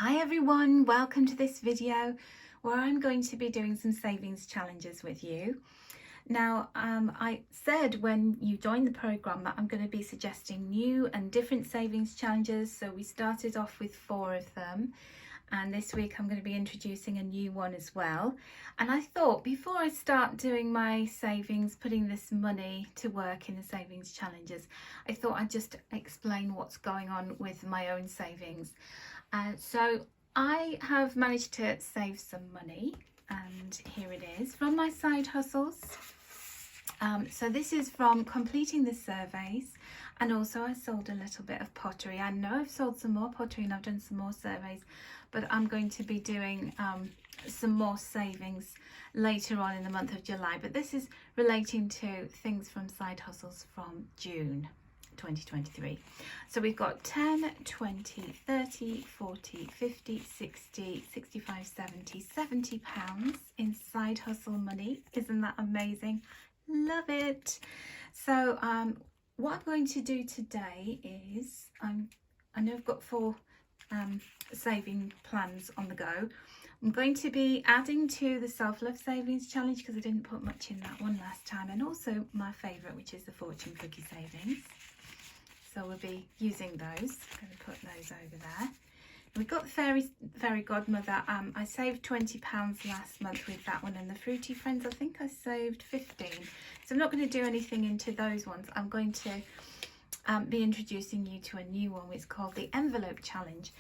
Hi everyone, welcome to this video where I'm going to be doing some savings challenges with you. Now, I said when you join the program that I'm going to be suggesting new and different savings challenges. So we started off with 4 of them, and this week I'm going to be introducing a new one as well. And I thought before I start doing my savings, putting this money to work in the savings challenges, I thought I'd just explain what's going on with my own savings. So I have managed to save some money, and here it is from my side hustles. So this is from completing the surveys, and also I sold a little bit of pottery. I know I've sold some more pottery and I've done some more surveys, but I'm going to be doing some more savings later on in the month of July. But this is relating to things from side hustles from June 2023. So we've got 10, 20, 30, 40, 50, 60, 65, 70 pounds in side hustle money. Isn't that amazing? Love it. So what I'm going to do today is I know I've got 4 saving plans on the go. I'm going to be adding to the self-love savings challenge because I didn't put much in that one last time, and also my favourite, which is the fortune cookie savings. So we'll be using those. I'm going to put those over there. We've got the fairy godmother. I saved £20 last month with that one, and the fruity friends, I think I saved 15. So I'm not going to do anything into those ones. I'm going to be introducing you to a new one. It's called the envelope challenge,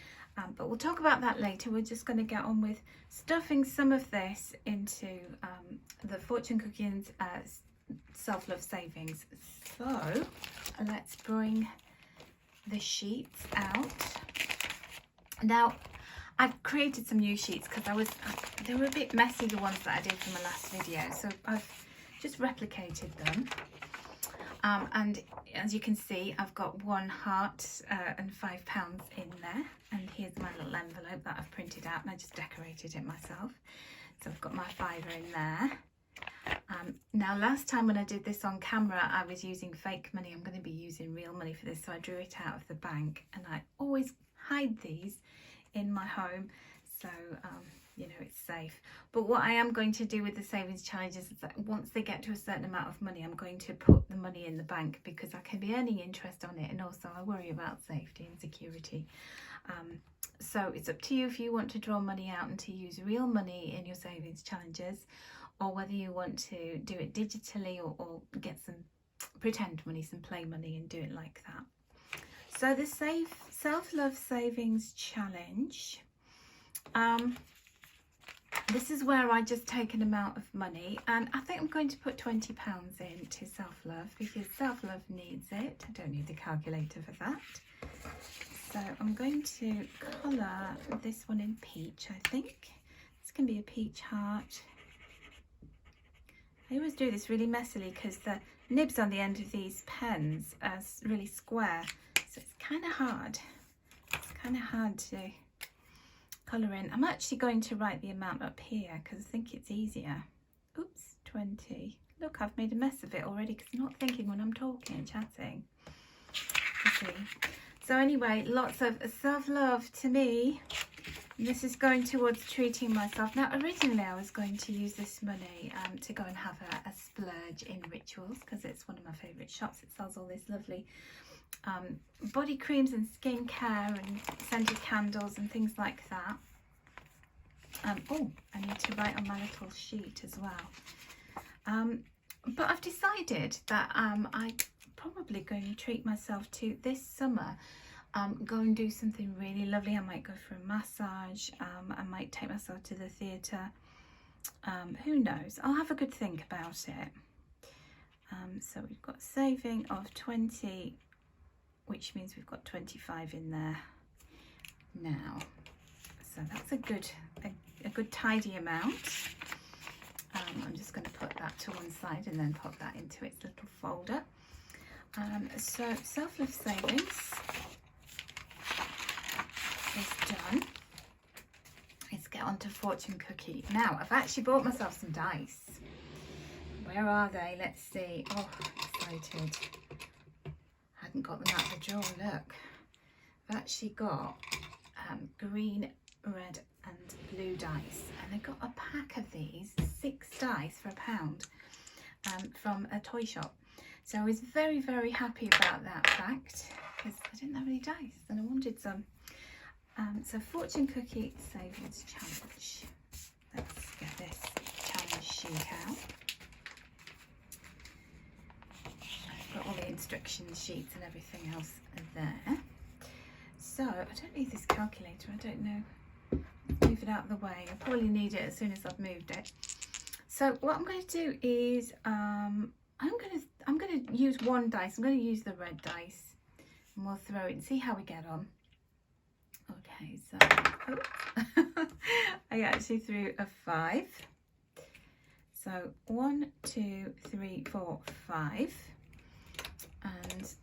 but we'll talk about that later. We're just going to get on with stuffing some of this into the fortune cookie and self-love savings. So let's bring the sheets out. Now, I've created some new sheets because they were a bit messy, the ones that I did from the last video, so I've just replicated them. And as you can see, I've got 1 heart and £5 in there, and here's my little envelope that I've printed out, and I just decorated it myself. So I've got my fiver in there. Now, last time when I did this on camera, I was using fake money. I'm going to be using real money for this, so I drew it out of the bank, and I always hide these in my home, so you know, it's safe. But what I am going to do with the savings challenges is that once they get to a certain amount of money, I'm going to put the money in the bank because I can be earning interest on it, and also I worry about safety and security. So it's up to you if you want to draw money out and to use real money in your savings challenges, or whether you want to do it digitally or get some pretend money, some play money, and do it like that. So the self-love savings challenge, this is where I just take an amount of money, and I think I'm going to put £20 in to self-love because self-love needs it. I don't need the calculator for that. So I'm going to colour this one in peach, I think. This can be a peach heart. I always do this really messily because the nibs on the end of these pens are really square, so it's kind of hard. It's kind of hard to colour in. I'm actually going to write the amount up here because I think it's easier. Oops, 20. Look, I've made a mess of it already because I'm not thinking when I'm talking and chatting. You see. So anyway, lots of self-love to me. This is going towards treating myself. Now, originally I was going to use this money to go and have a splurge in Rituals because it's one of my favourite shops. It sells all this lovely body creams and skincare and scented candles and things like that. Oh, I need to write on my little sheet as well. But I've decided that I'm probably going to treat myself to this summer. Go and do something really lovely. I might go for a massage. I might take myself to the theatre. Who knows? I'll have a good think about it. So we've got saving of 20, which means we've got 25 in there now. So that's a good tidy amount. I'm just going to put that to one side and then pop that into its little folder. So self-love savings is done. Let's get on to fortune cookie. Now, I've actually bought myself some dice. Where are they? Let's see. Oh, excited. Hadn't got them out of the drawer, look. I've actually got green red and blue dice, and I got a pack of these, 6 dice for £1, from a toy shop. So I was very, very happy about that fact, because I didn't have any dice and I wanted some. So fortune cookie savings challenge. Let's get this challenge sheet out. I've got all the instruction sheets and everything else there. So I don't need this calculator, I don't know. Move it out of the way. I probably need it as soon as I've moved it. So what I'm going to do is I'm going to use one dice. I'm going to use the red dice, and we'll throw it and see how we get on. Okay, so I actually threw a 5. So 1, 2, 3, 4, 5, and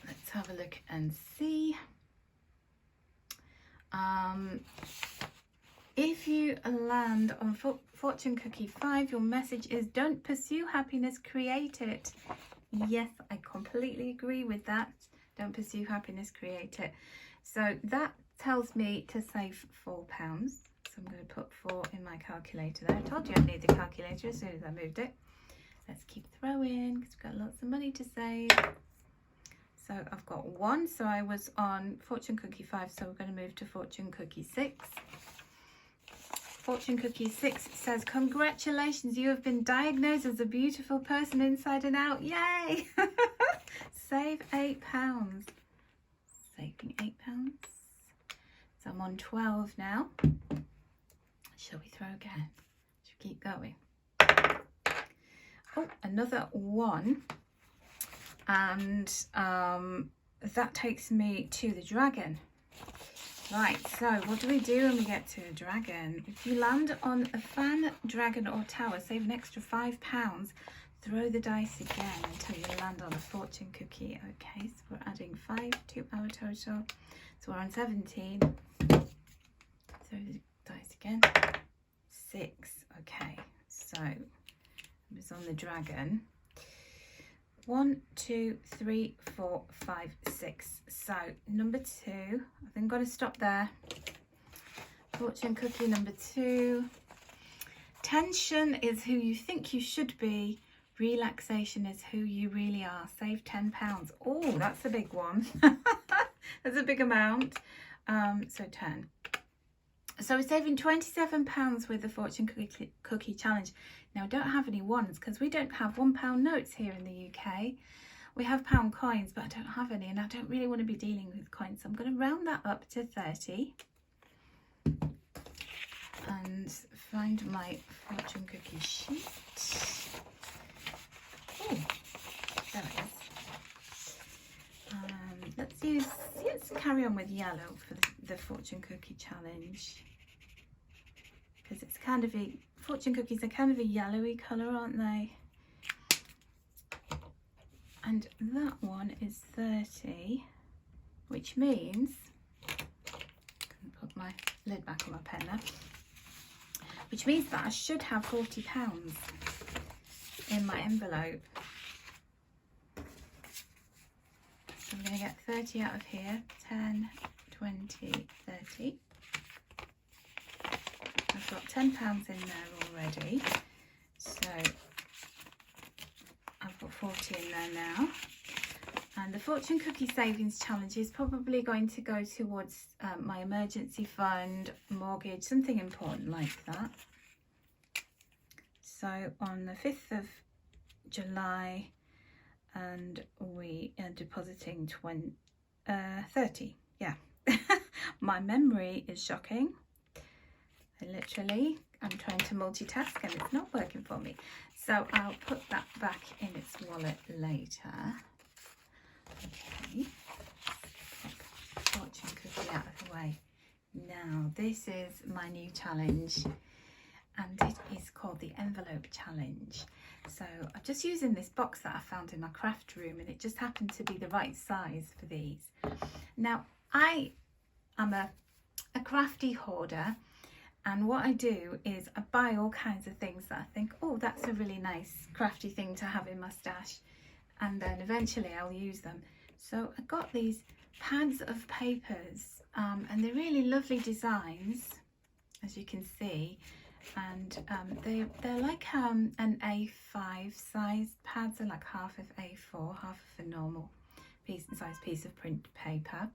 let's have a look and see. If you land on fortune cookie 5, your message is don't pursue happiness, create it. Yes, I completely agree with that. Don't pursue happiness, create it. So that tells me to save £4. So I'm going to put 4 in my calculator there. I told you I'd need the calculator as soon as I moved it. Let's keep throwing because we've got lots of money to save. So I've got 1. So I was on fortune cookie 5. So we're going to move to fortune cookie 6. Fortune cookie 6 says, congratulations, you have been diagnosed as a beautiful person inside and out. Yay! Save £8. Saving £8. So I'm on 12 now. Shall we throw again? Should we keep going? Oh, another 1. And that takes me to the dragon. Right, so what do we do when we get to a dragon? If you land on a fan, dragon or tower, save an extra £5. Throw the dice again until you land on a fortune cookie. Okay, so we're adding 5 to our total. So we're on 17. Throw the dice again. 6. Okay, so it was on the dragon. 1, 2, 3, 4, 5, 6. So number 2, I think I'm going to stop there. Fortune cookie number 2. Tension is who you think you should be. Relaxation is who you really are. Save £10. Oh, that's a big one. That's a big amount. So 10. So we're saving £27 with the fortune cookie challenge. Now I don't have any ones because we don't have £1 notes here in the UK. We have pound coins, but I don't have any, and I don't really want to be dealing with coins. So I'm going to round that up to 30 and find my fortune cookie sheet. Oh, there it is. Let's carry on with yellow for the fortune cookie challenge, because it's kind of a fortune cookies are kind of a yellowy colour, aren't they? And that one is 30, which means I can put my lid back on my pen there, which means that I should have £40 in my envelope. So I'm going to get 30 out of here. 10, 20, 30. I've got £10 in there already, so I've got 40 in there now. And the fortune cookie savings challenge is probably going to go towards my emergency fund, mortgage, something important like that. So on the 5th of July, and we are depositing 30. Yeah. My memory is shocking. I'm trying to multitask and it's not working for me. So I'll put that back in its wallet later. Okay. Pop fortune cookie out of the way. Now this is my new challenge, and it is called the envelope challenge. So I'm just using this box that I found in my craft room, and it just happened to be the right size for these. Now I am a crafty hoarder, and what I do is I buy all kinds of things that I think, oh, that's a really nice crafty thing to have in my stash, and then eventually I'll use them. So I got these pads of papers, and they're really lovely designs, as you can see. And they're like an A5 size pad, so like half of A4, half of a normal piece of print paper,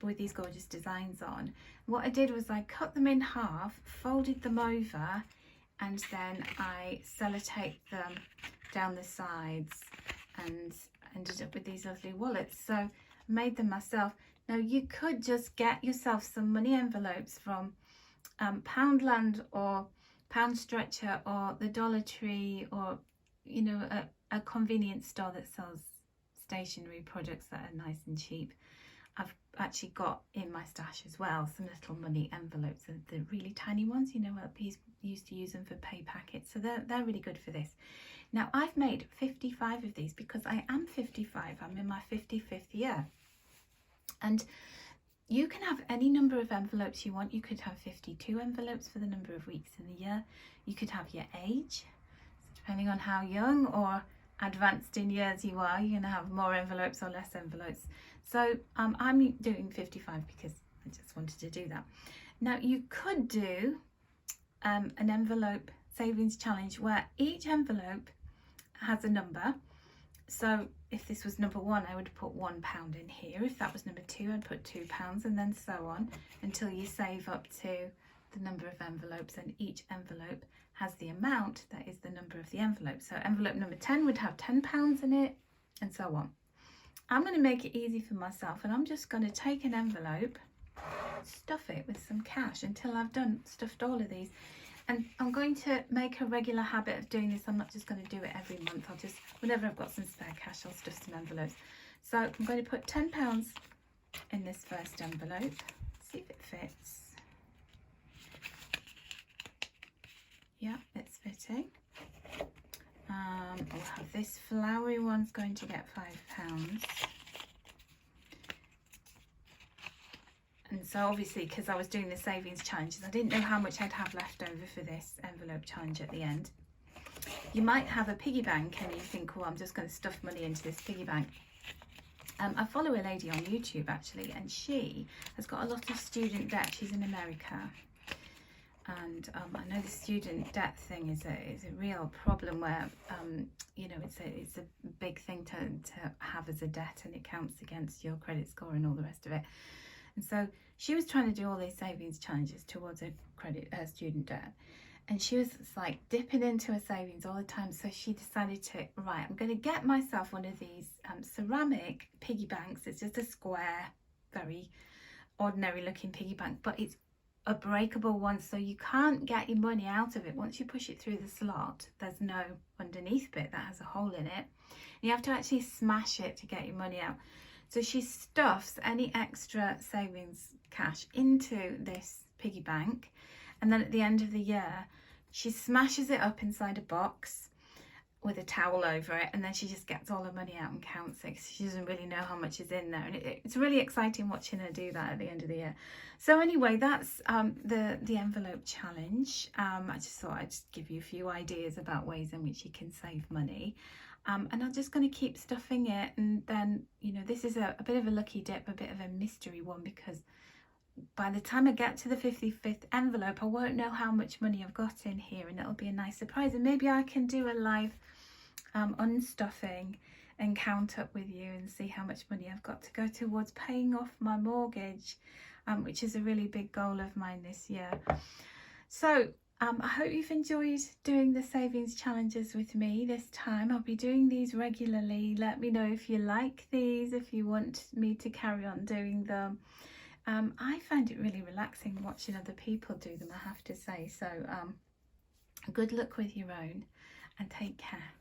with these gorgeous designs on. What I did was I cut them in half, folded them over, and then I sellotaped them down the sides and ended up with these lovely wallets. So I made them myself. Now you could just get yourself some money envelopes from Poundland or Pound Stretcher or the Dollar Tree, or you know, a convenience store that sells stationery products that are nice and cheap. I've actually got in my stash as well some little money envelopes, the really tiny ones, you know, we used to use them for pay packets, so they're really good for this. Now I've made 55 of these because I am 55, I'm in my 55th year, and you can have any number of envelopes you want. You could have 52 envelopes for the number of weeks in the year. You could have your age, depending on how young or advanced in years you are, you're going to have more envelopes or less envelopes. So I'm doing 55 because I just wanted to do that. Now you could do an envelope savings challenge where each envelope has a number. So if this was number 1, I would put £1 in here. If that was number 2, I'd put £2, and then so on until you save up to the number of envelopes, and each envelope has the amount that is the number of the envelope. So envelope number 10 would have £10 in it, and so on. I'm going to make it easy for myself, and I'm just going to take an envelope, stuff it with some cash until I've stuffed all of these. And I'm going to make a regular habit of doing this. I'm not just going to do it every month. I'll just, whenever I've got some spare cash, I'll stuff some envelopes. So I'm going to put £10 in this first envelope, see if it fits. Yeah, it's fitting. I'll have this flowery one's going to get £5. And so obviously, because I was doing the savings challenges, I didn't know how much I'd have left over for this envelope challenge at the end. You might have a piggy bank and you think, well, I'm just going to stuff money into this piggy bank. I follow a lady on YouTube actually, and she has got a lot of student debt. She's in America. And I know the student debt thing is a real problem where, you know, it's a big thing to have as a debt, and it counts against your credit score and all the rest of it. And so she was trying to do all these savings challenges towards her student debt, and she was like dipping into her savings all the time. So she decided to, right, I'm going to get myself one of these ceramic piggy banks. It's just a square, very ordinary looking piggy bank, but it's a breakable one, so you can't get your money out of it. Once you push it through the slot, there's no underneath bit that has a hole in it. You have to actually smash it to get your money out. So she stuffs any extra savings cash into this piggy bank, and then at the end of the year she smashes it up inside a box with a towel over it, and then she just gets all her money out and counts it. She doesn't really know how much is in there, and it's really exciting watching her do that at the end of the year. So anyway, that's the envelope challenge. I just thought I'd just give you a few ideas about ways in which you can save money. And I'm just going to keep stuffing it, and then, you know, this is a bit of a lucky dip, a bit of a mystery one, because by the time I get to the 55th envelope, I won't know how much money I've got in here, and it'll be a nice surprise. And maybe I can do a live unstuffing and count up with you and see how much money I've got to go towards paying off my mortgage, which is a really big goal of mine this year. So I hope you've enjoyed doing the savings challenges with me this time. I'll be doing these regularly. Let me know if you like these, if you want me to carry on doing them. I find it really relaxing watching other people do them, I have to say. So good luck with your own, and take care.